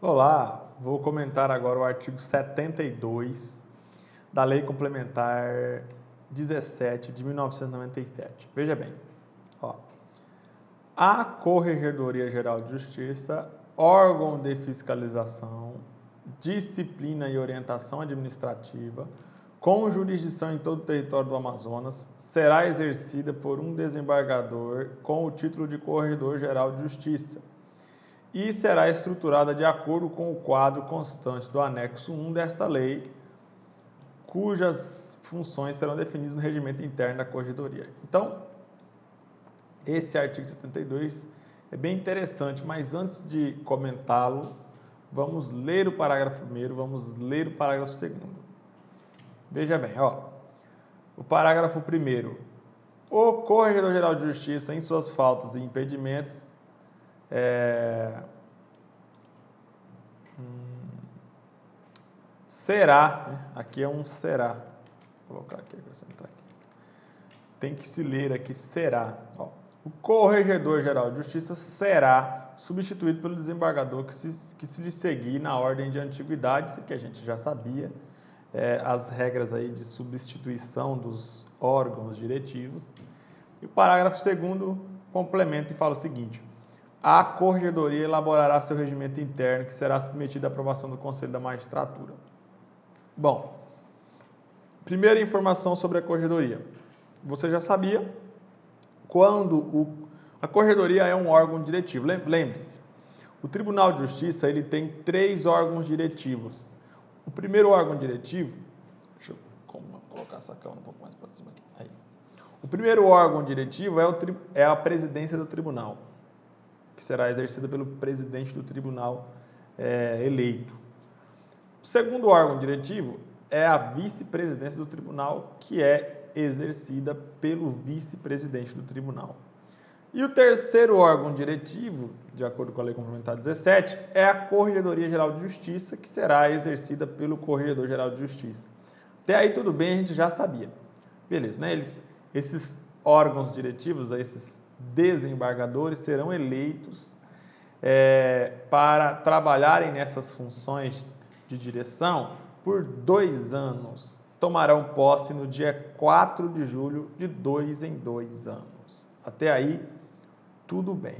Olá, vou comentar agora o artigo 72 da Lei Complementar 17 de 1997. Veja bem, ó, a Corregedoria Geral de Justiça, órgão de fiscalização, disciplina e orientação administrativa, com jurisdição em todo o território do Amazonas, será exercida por um desembargador com o título de Corregedor Geral de Justiça e será estruturada de acordo com o quadro constante do anexo 1 desta lei, cujas funções serão definidas no regimento interno da Corregedoria. Então, esse artigo 72 é bem interessante, mas antes de comentá-lo, vamos ler o parágrafo 1º, vamos ler o parágrafo 2º. Veja bem, o parágrafo 1º. O Corregedor-Geral de Justiça, em suas faltas e impedimentos, será, aqui é um será, vou colocar aqui, acrescentar aqui, tem que se ler aqui, será. O Corregedor-Geral de Justiça será substituído pelo desembargador que se lhe seguir na ordem de antiguidade, isso aqui a gente já sabia, as regras aí de substituição dos órgãos diretivos. E o parágrafo 2º complementa e fala o seguinte: a Corregedoria elaborará seu regimento interno, que será submetido à aprovação do Conselho da Magistratura. Bom, primeira informação sobre a Corregedoria. Você já sabia, a Corregedoria é um órgão diretivo. Lembre-se, o Tribunal de Justiça ele tem 3 órgãos diretivos. O primeiro órgão diretivo, deixa eu colocar essa câmera um pouco mais para cima aqui. Aí. O primeiro órgão diretivo é a presidência do tribunal, que será exercida pelo presidente do tribunal eleito. O segundo órgão diretivo é a vice-presidência do tribunal, que é exercida pelo vice-presidente do tribunal. E o terceiro órgão diretivo, de acordo com a Lei Complementar 17, é a Corregedoria Geral de Justiça, que será exercida pelo Corregedor Geral de Justiça. Até aí tudo bem, a gente já sabia. Beleza, né? Esses órgãos diretivos, esses desembargadores, serão eleitos para trabalharem nessas funções de direção por 2 anos. Tomarão posse no dia 4 de julho, de 2 em 2 anos. Até aí, tudo bem.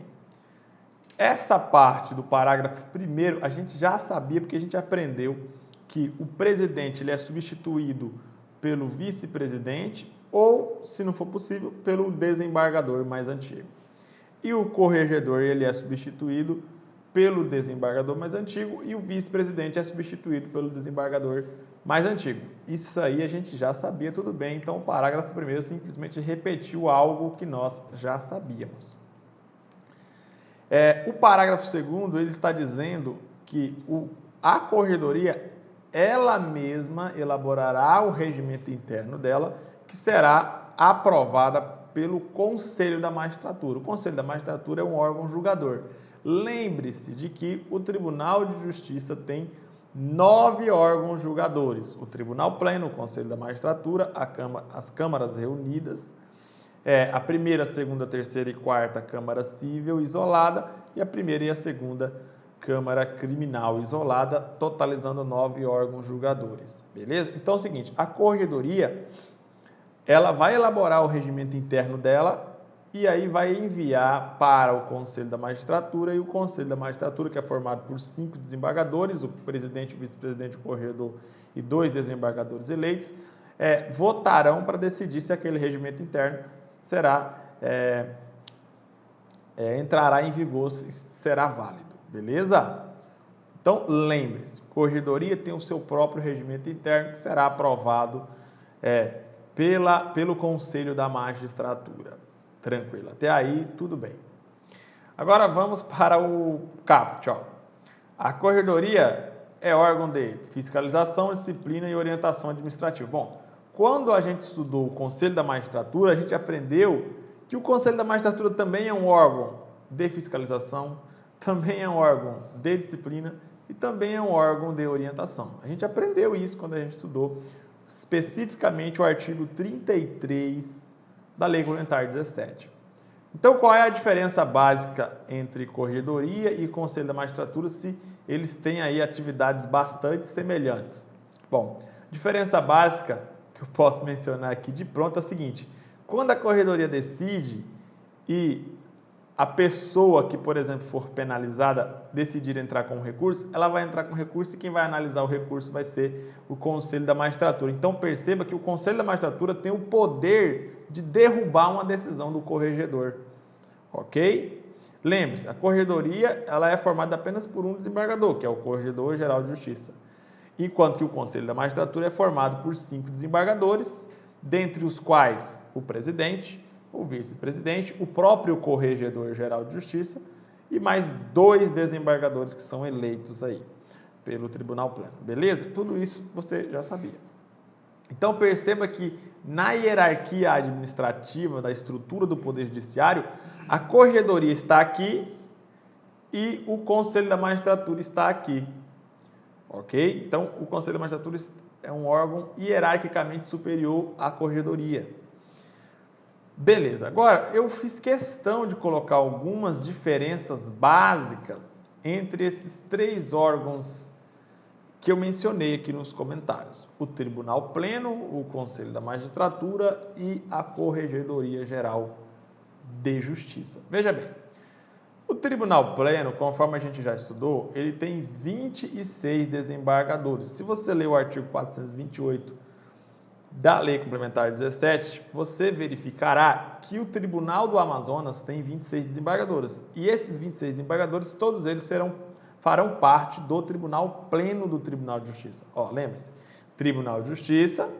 Essa parte do parágrafo 1º, a gente já sabia, porque a gente aprendeu que o presidente ele é substituído pelo vice-presidente ou, se não for possível, pelo desembargador mais antigo. E o corregedor ele é substituído pelo desembargador mais antigo e o vice-presidente é substituído pelo desembargador mais antigo. Isso aí a gente já sabia, tudo bem. Então, o parágrafo 1º simplesmente repetiu algo que nós já sabíamos. O parágrafo 2º ele está dizendo que a corregedoria ela mesma elaborará o regimento interno dela, que será aprovada pelo Conselho da Magistratura. O Conselho da Magistratura é um órgão julgador. Lembre-se de que o Tribunal de Justiça tem 9 órgãos julgadores. O Tribunal Pleno, o Conselho da Magistratura, as câmaras reunidas, a primeira, a segunda, a terceira e quarta Câmara Civil isolada e a primeira e a segunda Câmara Criminal isolada, totalizando 9 órgãos julgadores. Beleza? Então é o seguinte, a Corregedoria ela vai elaborar o regimento interno dela e aí vai enviar para o Conselho da Magistratura, e o Conselho da Magistratura, que é formado por 5 desembargadores, o presidente, o vice-presidente, o corregedor e 2 desembargadores eleitos, votarão para decidir se aquele regimento interno entrará em vigor, será válido, beleza? Então, lembre-se, Corregedoria tem o seu próprio regimento interno que será aprovado pelo Conselho da Magistratura. Tranquilo, até aí tudo bem. Agora vamos para o caput. A Corregedoria é órgão de fiscalização, disciplina e orientação administrativa. Bom, quando a gente estudou o Conselho da Magistratura, a gente aprendeu que o Conselho da Magistratura também é um órgão de fiscalização, também é um órgão de disciplina e também é um órgão de orientação. A gente aprendeu isso quando a gente estudou especificamente o artigo 33 da Lei Complementar 17. Então, qual é a diferença básica entre corregedoria e conselho da magistratura, se eles têm aí atividades bastante semelhantes? Bom, diferença básica que eu posso mencionar aqui de pronto é a seguinte: quando a corregedoria decide e a pessoa que, por exemplo, for penalizada decidir entrar com recurso, ela vai entrar com recurso e quem vai analisar o recurso vai ser o Conselho da Magistratura. Então perceba que o Conselho da Magistratura tem o poder de derrubar uma decisão do corregedor, ok? Lembre-se, a corregedoria ela é formada apenas por um desembargador, que é o Corregedor-Geral de Justiça, enquanto que o Conselho da Magistratura é formado por 5 desembargadores, dentre os quais o presidente, o vice-presidente, o próprio Corregedor-Geral de Justiça e mais 2 desembargadores que são eleitos aí pelo Tribunal Pleno. Beleza? Tudo isso você já sabia. Então perceba que na hierarquia administrativa da estrutura do Poder Judiciário, a Corregedoria está aqui e o Conselho da Magistratura está aqui. Ok? Então, o Conselho da Magistratura é um órgão hierarquicamente superior à Corregedoria. Beleza, agora eu fiz questão de colocar algumas diferenças básicas entre esses 3 órgãos que eu mencionei aqui nos comentários: o Tribunal Pleno, o Conselho da Magistratura e a Corregedoria Geral de Justiça. Veja bem, o Tribunal Pleno, conforme a gente já estudou, ele tem 26 desembargadores. Se você ler o artigo 428 da Lei Complementar 17, você verificará que o Tribunal do Amazonas tem 26 desembargadores. E esses 26 desembargadores, todos eles farão parte do Tribunal Pleno do Tribunal de Justiça. Lembre-se, Tribunal de Justiça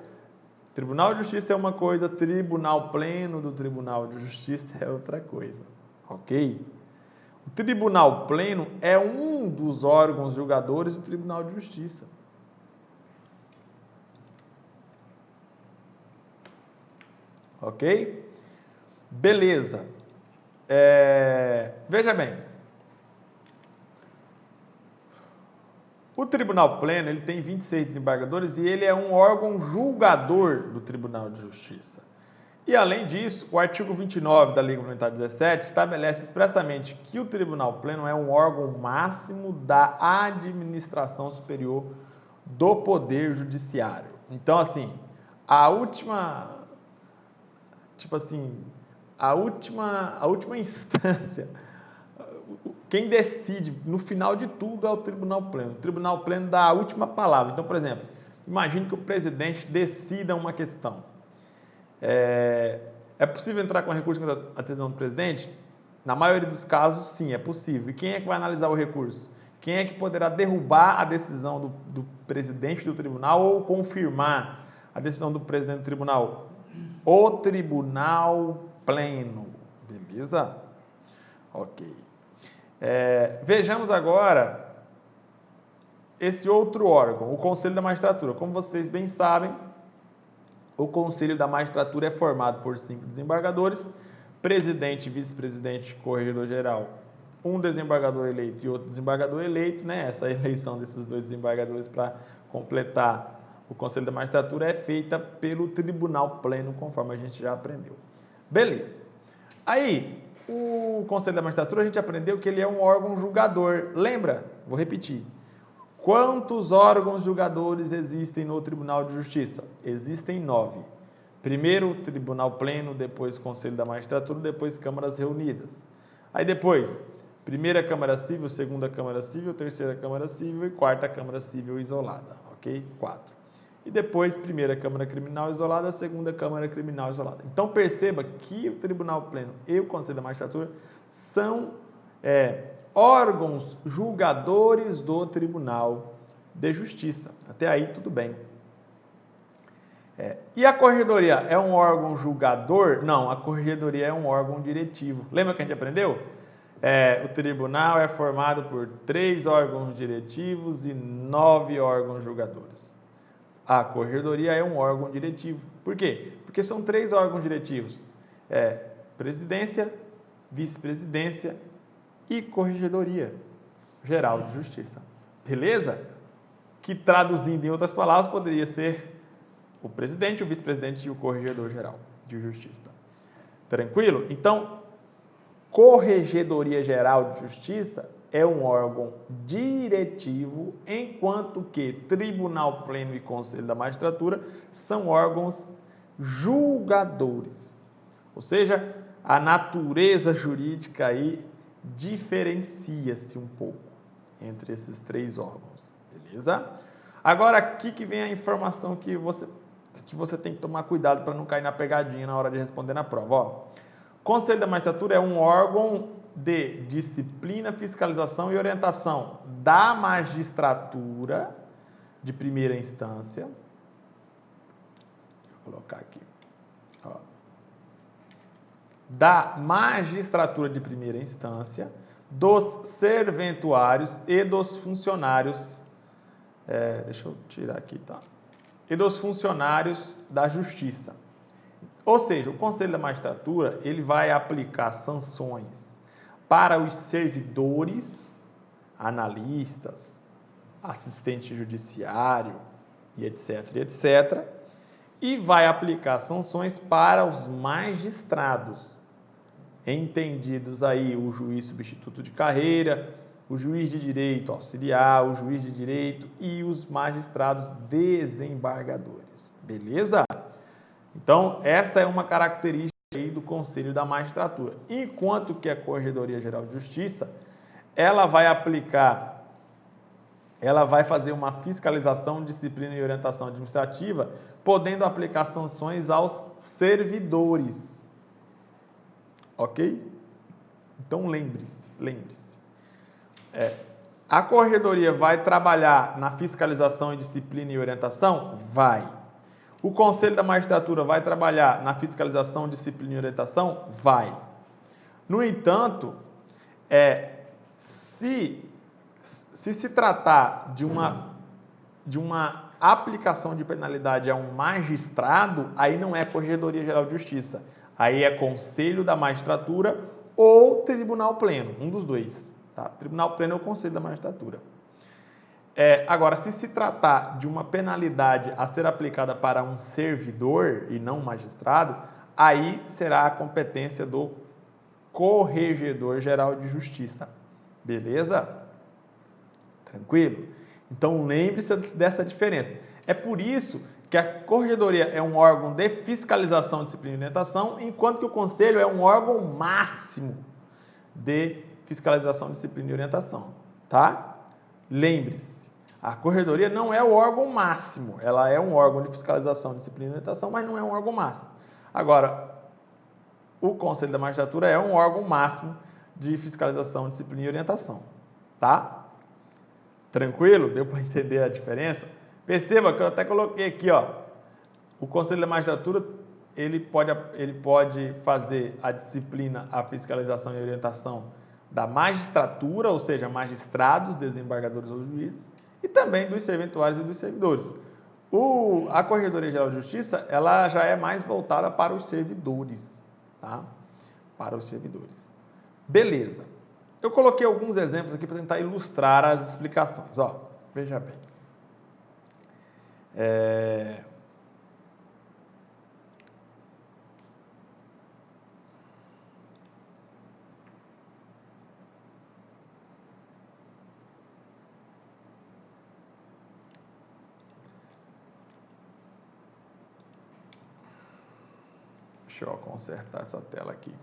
é uma coisa, Tribunal Pleno do Tribunal de Justiça é outra coisa, ok? O Tribunal Pleno é um dos órgãos julgadores do Tribunal de Justiça. Ok? Beleza. Veja bem. O Tribunal Pleno ele tem 26 desembargadores e ele é um órgão julgador do Tribunal de Justiça. E, além disso, o artigo 29 da Lei Complementar 17 estabelece expressamente que o Tribunal Pleno é um órgão máximo da administração superior do Poder Judiciário. Então, assim, a última instância, quem decide no final de tudo é o Tribunal Pleno. O Tribunal Pleno dá a última palavra. Então, por exemplo, imagine que o presidente decida uma questão. É possível entrar com recurso contra a decisão do presidente? Na maioria dos casos, sim, é possível. E quem é que vai analisar o recurso? Quem é que poderá derrubar a decisão do presidente do tribunal ou confirmar a decisão do presidente do tribunal? O Tribunal Pleno. Beleza? Ok. Vejamos agora esse outro órgão, o Conselho da Magistratura. Como vocês bem sabem, o Conselho da Magistratura é formado por 5 desembargadores, presidente, vice-presidente, corregedor-geral, um desembargador eleito e outro desembargador eleito, né? Essa eleição desses 2 desembargadores para completar o Conselho da Magistratura é feita pelo Tribunal Pleno, conforme a gente já aprendeu. Beleza. Aí, o Conselho da Magistratura, a gente aprendeu que ele é um órgão julgador. Lembra? Vou repetir. Quantos órgãos julgadores existem no Tribunal de Justiça? Existem 9. Primeiro o Tribunal Pleno, depois o Conselho da Magistratura, depois Câmaras Reunidas. Aí depois, primeira Câmara Civil, segunda Câmara Civil, terceira Câmara Civil e quarta Câmara Civil isolada, ok? 4. E depois, primeira Câmara Criminal isolada, segunda Câmara Criminal isolada. Então perceba que o Tribunal Pleno e o Conselho da Magistratura são órgãos julgadores do Tribunal de Justiça. Até aí tudo bem. E a Corregedoria é um órgão julgador? Não, a Corregedoria é um órgão diretivo. Lembra que a gente aprendeu? O tribunal é formado por 3 órgãos diretivos e 9 órgãos julgadores. A Corregedoria é um órgão diretivo. Por quê? Porque são 3 órgãos diretivos. Presidência, vice-presidência e Corregedoria Geral de Justiça. Beleza? Que traduzindo em outras palavras poderia ser o presidente, o vice-presidente e o Corregedor Geral de Justiça. Tranquilo? Então, Corregedoria Geral de Justiça é um órgão diretivo, enquanto que Tribunal Pleno e Conselho da Magistratura são órgãos julgadores. Ou seja, a natureza jurídica aí diferencia-se um pouco entre esses três órgãos, beleza? Agora aqui que vem a informação que você tem que tomar cuidado para não cair na pegadinha na hora de responder na prova. Ó, Conselho da Magistratura é um órgão de disciplina, fiscalização e orientação da magistratura de primeira instância. Vou colocar aqui. Ó. Da magistratura de primeira instância, dos serventuários e dos funcionários. Deixa eu tirar aqui, tá? E dos funcionários da Justiça. Ou seja, o Conselho da Magistratura ele vai aplicar sanções para os servidores, analistas, assistente judiciário e etc, e vai aplicar sanções para os magistrados, entendidos aí o juiz substituto de carreira, o juiz de direito auxiliar, o juiz de direito e os magistrados desembargadores. Beleza? Então, essa é uma característica aí do Conselho da Magistratura. Enquanto que a Corregedoria Geral de Justiça, ela vai fazer uma fiscalização, disciplina e orientação administrativa, podendo aplicar sanções aos servidores. Ok? Então, lembre-se. A Corregedoria vai trabalhar na fiscalização, disciplina e orientação? Vai. O Conselho da Magistratura vai trabalhar na fiscalização, disciplina e orientação? Vai. No entanto, se tratar de uma aplicação de penalidade a um magistrado, aí não é Corregedoria Geral de Justiça. Aí é Conselho da Magistratura ou Tribunal Pleno, um dos dois. Tá? Tribunal Pleno é o Conselho da Magistratura. Agora, se tratar de uma penalidade a ser aplicada para um servidor e não um magistrado, aí será a competência do Corregedor Geral de Justiça. Beleza? Tranquilo? Então, lembre-se dessa diferença. É por isso que a Corregedoria é um órgão de fiscalização, disciplina e orientação, enquanto que o Conselho é um órgão máximo de fiscalização, disciplina e orientação. Tá? Lembre-se. A Corregedoria não é o órgão máximo, ela é um órgão de fiscalização, disciplina e orientação, mas não é um órgão máximo. Agora, o Conselho da Magistratura é um órgão máximo de fiscalização, disciplina e orientação. Tá? Tranquilo? Deu para entender a diferença? Perceba que eu até coloquei aqui, ó, o Conselho da Magistratura ele pode fazer a disciplina, a fiscalização e a orientação da magistratura, ou seja, magistrados, desembargadores ou juízes, e também dos serventuários e dos servidores. A Corregedoria Geral de Justiça, ela já é mais voltada para os servidores, tá? Para os servidores. Beleza. Eu coloquei alguns exemplos aqui para tentar ilustrar as explicações. Ó, veja bem. Deixa eu consertar essa tela aqui.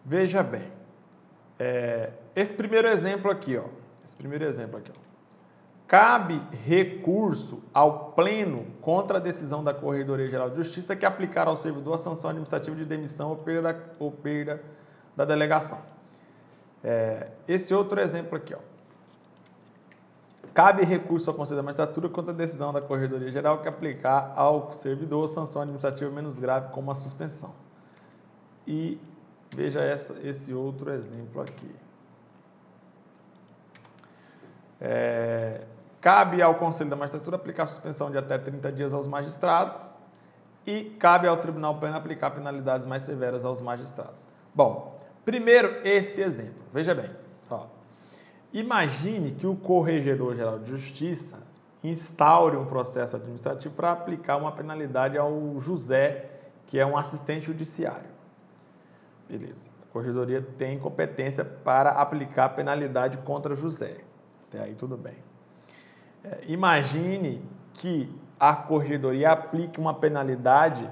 Veja bem, esse primeiro exemplo aqui, ó. Cabe recurso ao Pleno contra a decisão da Corregedoria Geral de Justiça que aplicar ao servidor a sanção administrativa de demissão ou perda da delegação. Esse outro exemplo aqui, ó. Cabe recurso ao Conselho da Magistratura contra a decisão da Corregedoria Geral que aplicar ao servidor sanção administrativa menos grave como a suspensão. E veja esse outro exemplo aqui. Cabe ao Conselho da Magistratura aplicar suspensão de até 30 dias aos magistrados e cabe ao Tribunal Pleno aplicar penalidades mais severas aos magistrados. Bom, primeiro esse exemplo. Veja bem, ó. Imagine que o Corregedor Geral de Justiça instaure um processo administrativo para aplicar uma penalidade ao José, que é um assistente judiciário. Beleza. A corregedoria tem competência para aplicar penalidade contra José. Até aí tudo bem. Imagine que a corregedoria aplique uma penalidade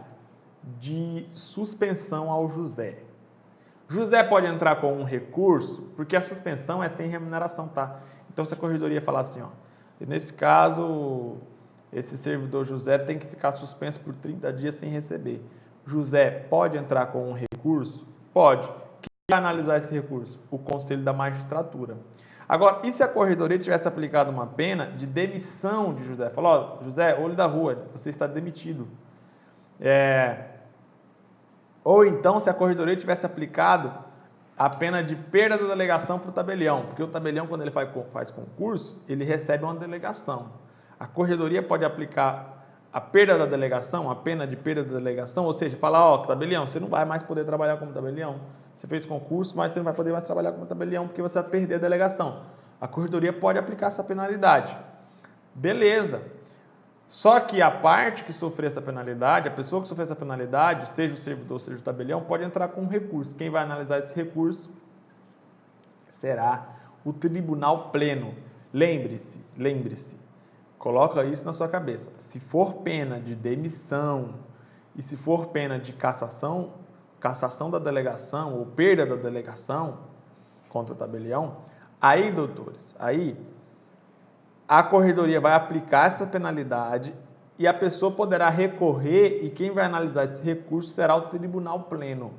de suspensão ao José. José pode entrar com um recurso, porque a suspensão é sem remuneração, tá? Então, se a corregedoria falar assim, ó, nesse caso, esse servidor José tem que ficar suspenso por 30 dias sem receber. José pode entrar com um recurso? Pode. Quem vai analisar esse recurso? O Conselho da Magistratura. Agora, e se a corregedoria tivesse aplicado uma pena de demissão de José? Falou, ó, José, olho da rua, você está demitido. Ou então, se a corregedoria tivesse aplicado a pena de perda da delegação para o tabelião, porque o tabelião, quando ele faz concurso, ele recebe uma delegação. A corregedoria pode aplicar a perda da delegação, a pena de perda da delegação, ou seja, falar, ó, tabelião, você não vai mais poder trabalhar como tabelião. Você fez concurso, mas você não vai poder mais trabalhar como tabelião porque você vai perder a delegação. A corregedoria pode aplicar essa penalidade. Beleza. Só que a parte que sofrer essa penalidade, a pessoa que sofrer essa penalidade, seja o servidor, seja o tabelião, pode entrar com um recurso. Quem vai analisar esse recurso será o Tribunal Pleno. Lembre-se, coloca isso na sua cabeça. Se for pena de demissão e se for pena de cassação da delegação ou perda da delegação contra o tabelião, aí, doutores, aí a corregedoria vai aplicar essa penalidade e a pessoa poderá recorrer e quem vai analisar esse recurso será o Tribunal Pleno,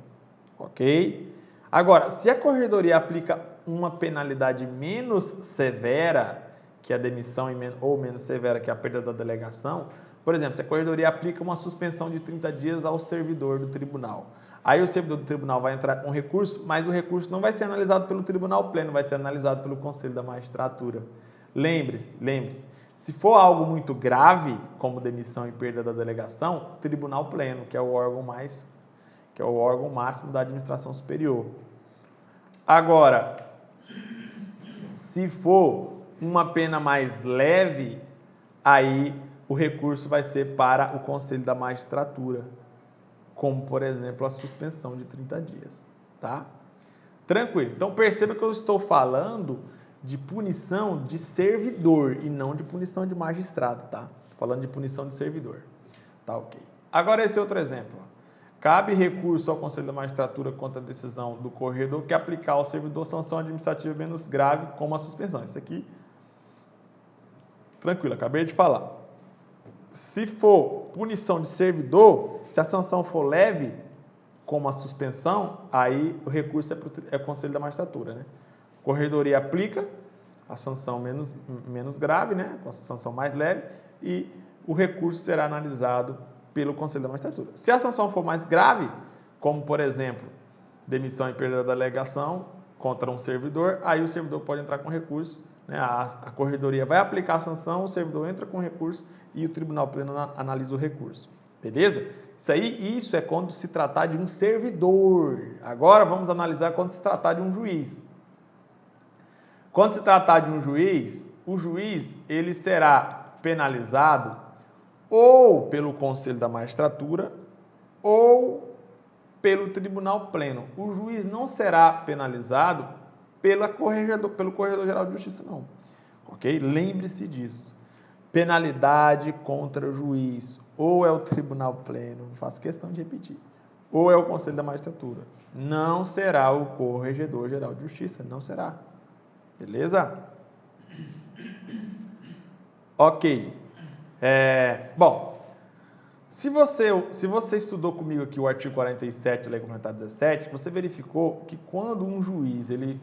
ok? Agora, se a corregedoria aplica uma penalidade menos severa que a demissão ou menos severa que a perda da delegação, por exemplo, se a corregedoria aplica uma suspensão de 30 dias ao servidor do tribunal, aí o servidor do tribunal vai entrar com recurso, mas o recurso não vai ser analisado pelo Tribunal Pleno, vai ser analisado pelo Conselho da Magistratura. Lembre-se, se for algo muito grave, como demissão e perda da delegação, Tribunal Pleno, que é o órgão máximo da administração superior. Agora, se for uma pena mais leve, aí o recurso vai ser para o Conselho da Magistratura, como, por exemplo, a suspensão de 30 dias, tá? Tranquilo. Então, perceba que eu estou falando de punição de servidor e não de punição de magistrado, tá? Estou falando de punição de servidor. Tá, ok. Agora, esse outro exemplo. Cabe recurso ao Conselho da Magistratura contra a decisão do corregedor que aplicar ao servidor sanção administrativa menos grave, como a suspensão. Isso aqui, tranquilo, acabei de falar. Se for punição de servidor, se a sanção for leve, como a suspensão, aí o recurso é o Conselho da Magistratura, né? A corregedoria aplica a sanção menos grave, né? Com a sanção mais leve, e o recurso será analisado pelo Conselho da Magistratura. Se a sanção for mais grave, como, por exemplo, demissão e perda da delegação contra um servidor, aí o servidor pode entrar com recurso, né? A corregedoria vai aplicar a sanção, o servidor entra com recurso e o Tribunal Pleno analisa o recurso. Beleza? Isso é quando se tratar de um servidor. Agora vamos analisar quando se tratar de um juiz. Quando se tratar de um juiz, o juiz ele será penalizado ou pelo Conselho da Magistratura ou pelo Tribunal Pleno. O juiz não será penalizado pelo Corregedor-Geral de Justiça, não. Ok? Lembre-se disso. Penalidade contra o juiz. Ou é o Tribunal Pleno, faço questão de repetir, ou é o Conselho da Magistratura. Não será o Corregedor-Geral de Justiça, não será. Beleza? Ok. Bom, se você estudou comigo aqui o artigo 47 da Lei Complementar 17, você verificou que quando um juiz ele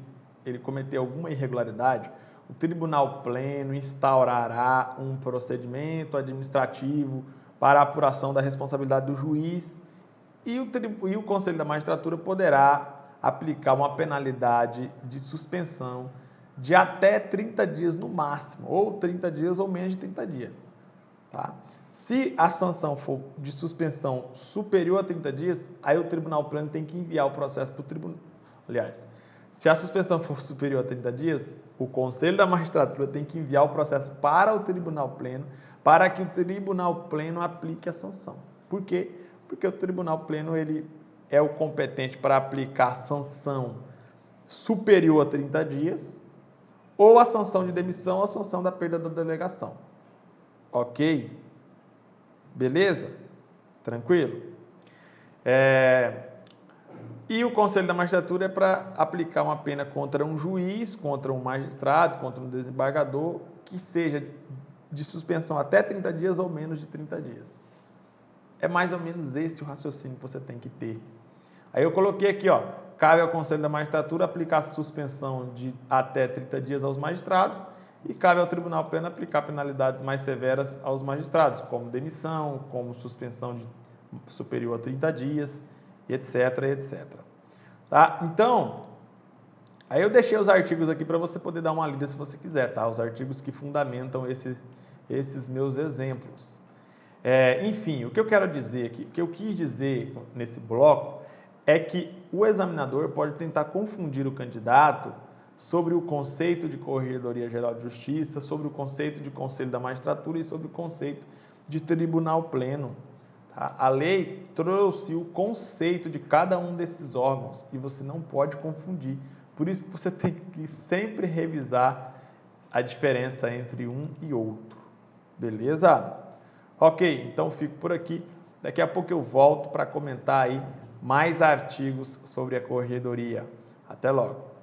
cometer alguma irregularidade, o Tribunal Pleno instaurará um procedimento administrativo para a apuração da responsabilidade do juiz e o Conselho da Magistratura poderá aplicar uma penalidade de suspensão de até 30 dias no máximo, ou 30 dias ou menos de 30 dias. Tá? Se a sanção for de suspensão superior a 30 dias, aí o Tribunal Pleno tem que enviar o processo para o tribunal. Aliás, Se a suspensão for superior a 30 dias, o Conselho da Magistratura tem que enviar o processo para o Tribunal Pleno, para que o Tribunal Pleno aplique a sanção. Por quê? Porque o Tribunal Pleno ele é o competente para aplicar a sanção superior a 30 dias, ou a sanção de demissão ou a sanção da perda da delegação. Ok? Beleza? Tranquilo? E o Conselho da Magistratura é para aplicar uma pena contra um juiz, contra um magistrado, contra um desembargador, que seja de suspensão até 30 dias ou menos de 30 dias. É mais ou menos esse o raciocínio que você tem que ter. Aí eu coloquei aqui, ó, cabe ao Conselho da Magistratura aplicar suspensão de até 30 dias aos magistrados e cabe ao Tribunal Pleno aplicar penalidades mais severas aos magistrados, como demissão, como suspensão de superior a 30 dias, etc, etc. Tá? Então, aí eu deixei os artigos aqui para você poder dar uma lida se você quiser, tá? Os artigos que fundamentam esses meus exemplos. Enfim, o que eu quero dizer aqui, o que eu quis dizer nesse bloco é que o examinador pode tentar confundir o candidato sobre o conceito de Corregedoria Geral de Justiça, sobre o conceito de Conselho da Magistratura e sobre o conceito de Tribunal Pleno. Tá? A lei trouxe o conceito de cada um desses órgãos e você não pode confundir. Por isso que você tem que sempre revisar a diferença entre um e outro. Beleza? Ok, então fico por aqui. Daqui a pouco eu volto para comentar aí mais artigos sobre a corregedoria. Até logo.